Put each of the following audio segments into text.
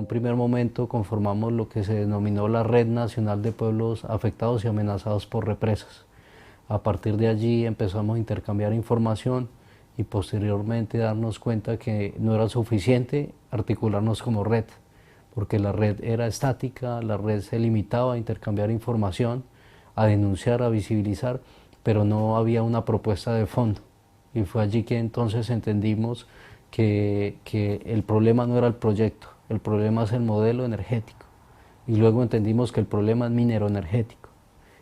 primer momento conformamos lo que se denominó la Red Nacional de Pueblos Afectados y Amenazados por Represas. A partir de allí empezamos a intercambiar información y posteriormente darnos cuenta que no era suficiente articularnos como red, porque la red era estática, la red se limitaba a intercambiar información, a denunciar, a visibilizar, pero no había una propuesta de fondo. Y fue allí que entonces entendimos que el problema no era el proyecto, el problema es el modelo energético. Y luego entendimos que el problema es minero-energético.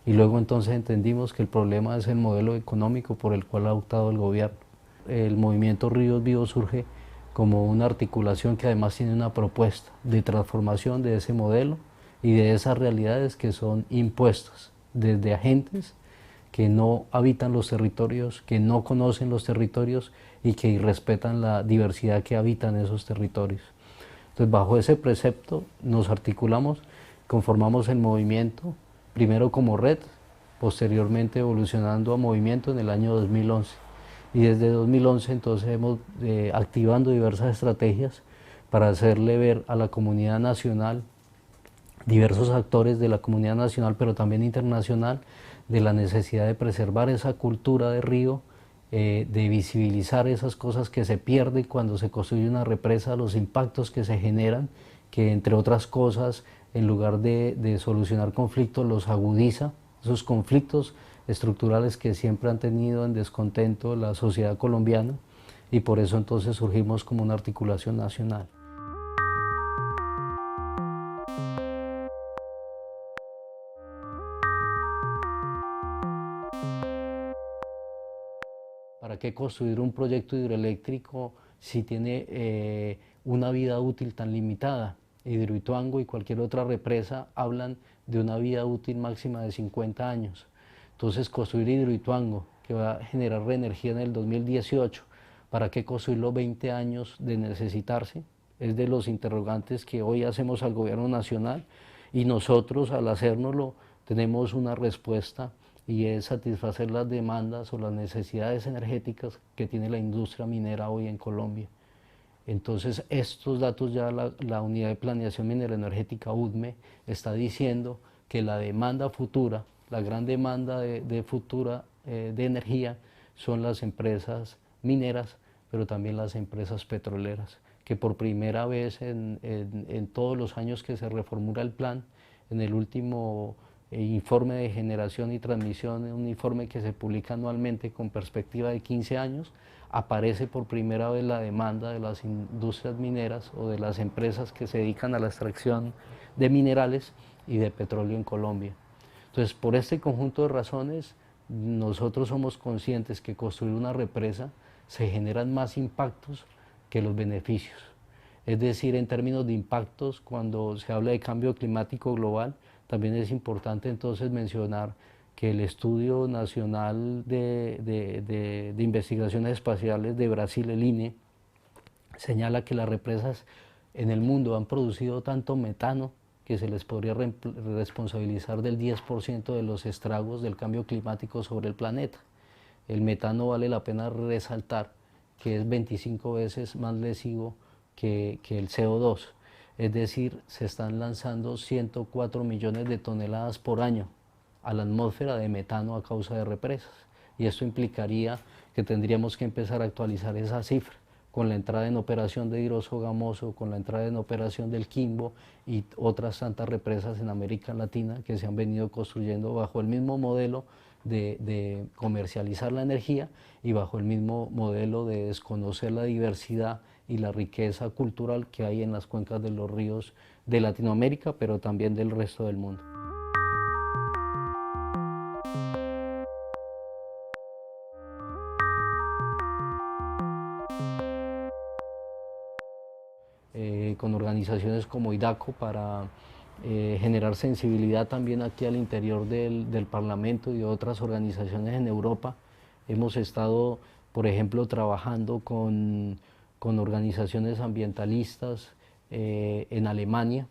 Y luego entonces entendimos que el problema es el modelo económico por el cual ha optado el gobierno. El movimiento Ríos Vivos surge como una articulación que además tiene una propuesta de transformación de ese modelo y de esas realidades que son impuestas desde agentes que no habitan los territorios, que no conocen los territorios y que irrespetan la diversidad que habitan esos territorios. Entonces, bajo ese precepto nos articulamos, conformamos el movimiento, primero como red, posteriormente evolucionando a movimiento en el año 2011. Y desde 2011 entonces hemos activando diversas estrategias para hacerle ver a la comunidad nacional, diversos actores de la comunidad nacional, pero también internacional, de la necesidad de preservar esa cultura de río, de visibilizar esas cosas que se pierden cuando se construye una represa, los impactos que se generan, que entre otras cosas, en lugar de solucionar conflictos, los agudiza, esos conflictos estructurales que siempre han tenido en descontento la sociedad colombiana, y por eso entonces surgimos como una articulación nacional. ¿Para qué construir un proyecto hidroeléctrico si tiene una vida útil tan limitada? Hidroituango y cualquier otra represa hablan de una vida útil máxima de 50 años. Entonces, construir Hidroituango, que va a generar reenergía en el 2018, ¿para qué construirlo 20 años de necesitarse? Es de los interrogantes que hoy hacemos al gobierno nacional, y nosotros al hacérnoslo tenemos una respuesta, y es satisfacer las demandas o las necesidades energéticas que tiene la industria minera hoy en Colombia. Entonces, estos datos ya la Unidad de Planeación Minera-Energética UDME está diciendo que la demanda futura, la gran demanda de futura de energía son las empresas mineras, pero también las empresas petroleras, que por primera vez en todos los años que se reformula el plan, en el último informe de generación y transmisión, un informe que se publica anualmente con perspectiva de 15 años, aparece por primera vez la demanda de las industrias mineras o de las empresas que se dedican a la extracción de minerales y de petróleo en Colombia. Entonces, por este conjunto de razones, nosotros somos conscientes que construir una represa se generan más impactos que los beneficios. Es decir, en términos de impactos, cuando se habla de cambio climático global, también es importante entonces mencionar que el Estudio Nacional de Investigaciones Espaciales de Brasil, el INE, señala que las represas en el mundo han producido tanto metano que se les podría responsabilizar del 10% de los estragos del cambio climático sobre el planeta. El metano, vale la pena resaltar que es 25 veces más lesivo que el CO2. Es decir, se están lanzando 104 millones de toneladas por año a la atmósfera de metano a causa de represas. Y esto implicaría que tendríamos que empezar a actualizar esa cifra con la entrada en operación de Hidrosogamoso, con la entrada en operación del Quimbo y otras tantas represas en América Latina que se han venido construyendo bajo el mismo modelo de comercializar la energía y bajo el mismo modelo de desconocer la diversidad y la riqueza cultural que hay en las cuencas de los ríos de Latinoamérica, pero también del resto del mundo. Con organizaciones como IDACO para generar sensibilidad también aquí al interior del Parlamento y de otras organizaciones en Europa. Hemos estado, por ejemplo, trabajando con organizaciones ambientalistas en Alemania,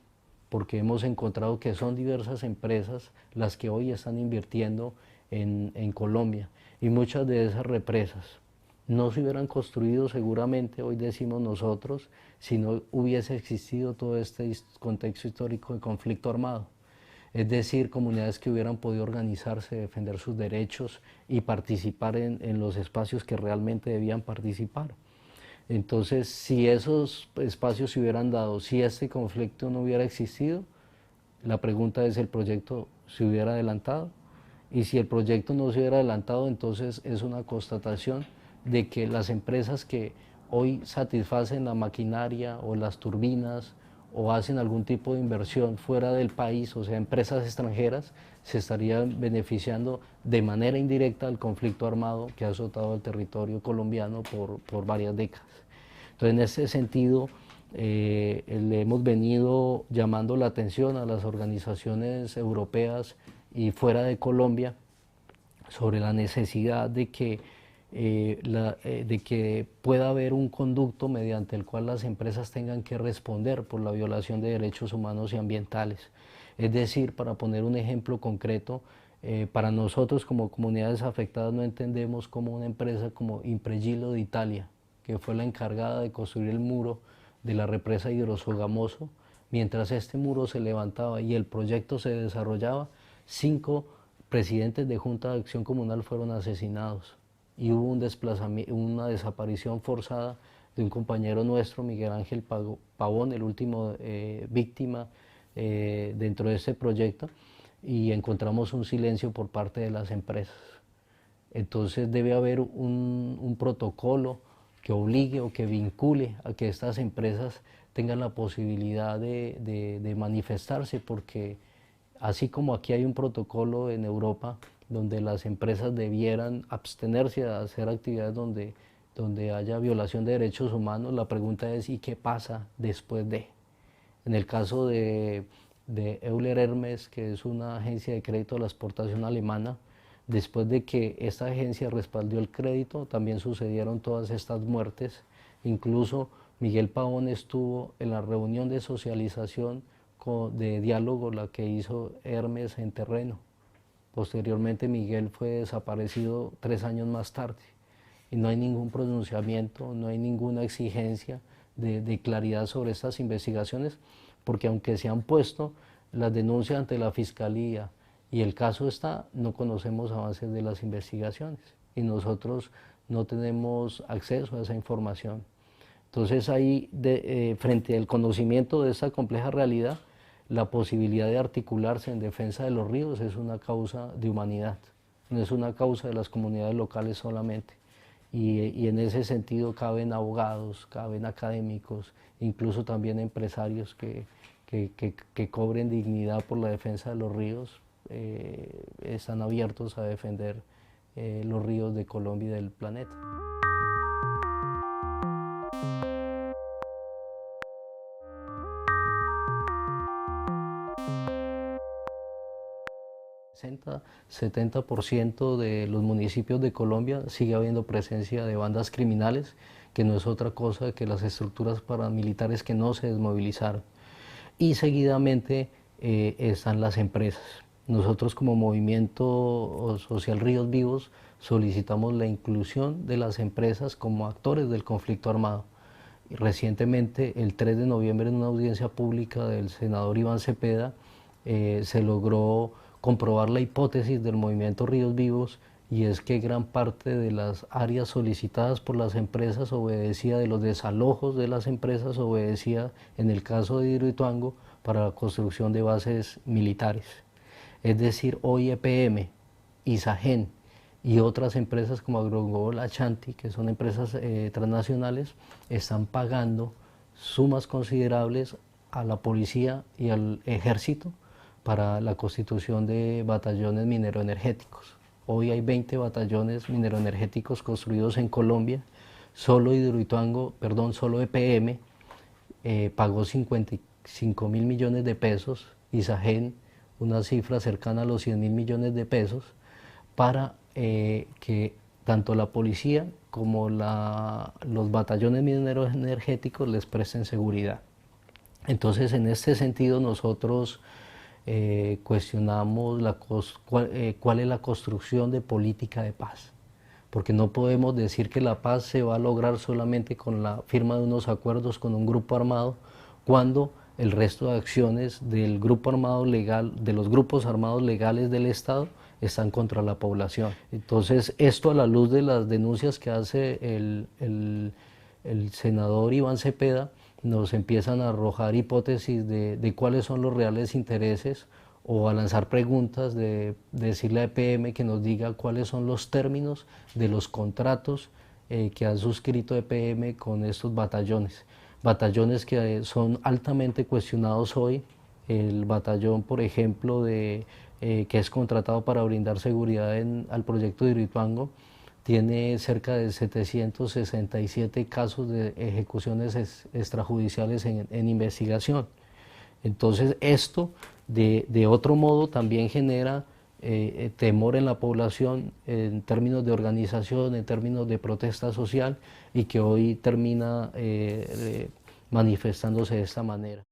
porque hemos encontrado que son diversas empresas las que hoy están invirtiendo en Colombia, y muchas de esas represas no se hubieran construido seguramente, hoy decimos nosotros, si no hubiese existido todo este contexto histórico de conflicto armado. Es decir, comunidades que hubieran podido organizarse, defender sus derechos y participar en los espacios que realmente debían participar. Entonces, si esos espacios se hubieran dado, si este conflicto no hubiera existido, la pregunta es, ¿el proyecto se hubiera adelantado? Y si el proyecto no se hubiera adelantado, entonces es una constatación de que las empresas que hoy satisfacen la maquinaria o las turbinas o hacen algún tipo de inversión fuera del país, o sea, empresas extranjeras, se estarían beneficiando de manera indirecta del conflicto armado que ha azotado el territorio colombiano por varias décadas. Entonces, en ese sentido, le hemos venido llamando la atención a las organizaciones europeas y fuera de Colombia sobre la necesidad de que pueda haber un conducto mediante el cual las empresas tengan que responder por la violación de derechos humanos y ambientales. Es decir, para poner un ejemplo concreto, para nosotros como comunidades afectadas no entendemos cómo una empresa como Impregilo de Italia, que fue la encargada de construir el muro de la represa Hidrosogamoso, mientras este muro se levantaba y el proyecto se desarrollaba, 5 presidentes de Junta de Acción Comunal fueron asesinados y hubo una desaparición forzada de un compañero nuestro, Miguel Ángel Pavón, el último víctima dentro de este proyecto, y encontramos un silencio por parte de las empresas. Entonces debe haber un protocolo que obligue o que vincule a que estas empresas tengan la posibilidad de manifestarse, porque así como aquí hay un protocolo en Europa donde las empresas debieran abstenerse de hacer actividades donde haya violación de derechos humanos, la pregunta es ¿y qué pasa después de? En el caso de Euler Hermes, que es una agencia de crédito a la exportación alemana, después de que esta agencia respaldó el crédito, también sucedieron todas estas muertes. Incluso Miguel Pavón estuvo en la reunión de socialización de diálogo, la que hizo Hermes en terreno. Posteriormente Miguel fue desaparecido 3 años más tarde y no hay ningún pronunciamiento, no hay ninguna exigencia de claridad sobre estas investigaciones, porque aunque se han puesto las denuncias ante la Fiscalía y el caso está, no conocemos avances de las investigaciones y nosotros no tenemos acceso a esa información. Entonces ahí, frente al conocimiento de esta compleja realidad, la posibilidad de articularse en defensa de los ríos es una causa de humanidad, no es una causa de las comunidades locales solamente. Y en ese sentido caben abogados, caben académicos, incluso también empresarios que cobren dignidad por la defensa de los ríos, están abiertos a defender los ríos de Colombia y del planeta. El 60-70% de los municipios de Colombia sigue habiendo presencia de bandas criminales, que no es otra cosa que las estructuras paramilitares que no se desmovilizaron. Y seguidamente están las empresas. Nosotros como Movimiento Social Ríos Vivos solicitamos la inclusión de las empresas como actores del conflicto armado. Y recientemente, el 3 de noviembre, en una audiencia pública del senador Iván Cepeda, se logró comprobar la hipótesis del Movimiento Ríos Vivos, y es que gran parte de las áreas solicitadas por las empresas obedecía, de los desalojos de las empresas, obedecía, en el caso de Hidroituango, para la construcción de bases militares. Es decir, hoy EPM, Isagen y otras empresas como Agrogol, Achanti, que son empresas transnacionales, están pagando sumas considerables a la policía y al ejército para la constitución de batallones mineroenergéticos. Hoy hay 20 batallones mineroenergéticos construidos en Colombia. Solo solo EPM pagó 55.000 millones de pesos, Isagen una cifra cercana a los 100.000 millones de pesos, para que tanto la policía como los batallones mineroenergéticos les presten seguridad. Entonces, en este sentido, nosotros cuestionamos cuál es la construcción de política de paz. porque no podemos decir que la paz se va a lograr solamente con la firma de unos acuerdos con un grupo armado, cuando el resto de acciones del grupo armado legal, de los grupos armados legales del Estado, están contra la población. Entonces, esto a la luz de las denuncias que hace el senador Iván Cepeda, nos empiezan a arrojar hipótesis de cuáles son los reales intereses, o a lanzar preguntas, de decirle a EPM que nos diga cuáles son los términos de los contratos que han suscrito EPM con estos batallones. Batallones que son altamente cuestionados hoy. El batallón, por ejemplo, que es contratado para brindar seguridad al proyecto de Hidroituango, tiene cerca de 767 casos de ejecuciones extrajudiciales en investigación. Entonces esto de otro modo también genera temor en la población en términos de organización, en términos de protesta social, y que hoy termina manifestándose de esta manera.